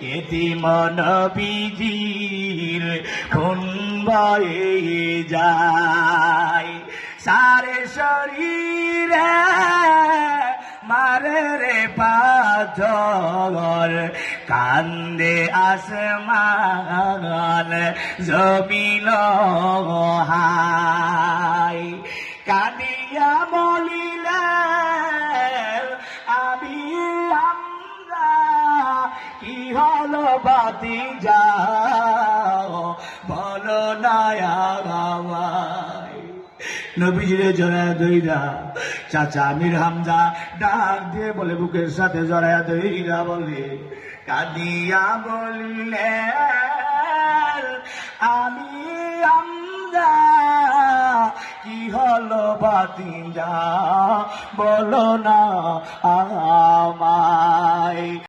এতিম নবীজির খুন বয়ে যায় সারে শরীরে মারে রে পাথর কান্দে আসমান জমিন হায় কাঁদিয়া বলিলেন আমি আমরা কি হলো ভাতিজা বলো না আমায় নবীজিরে জড়ায়া দইরা চাচা আমির হামজা ডাক দিয়ে বলে বুকের সাথে জড়ায়া দইরা বলে কাঁদিয়া বললে আমি হামজা কি হলো ভাতিজা বলো না আমায়।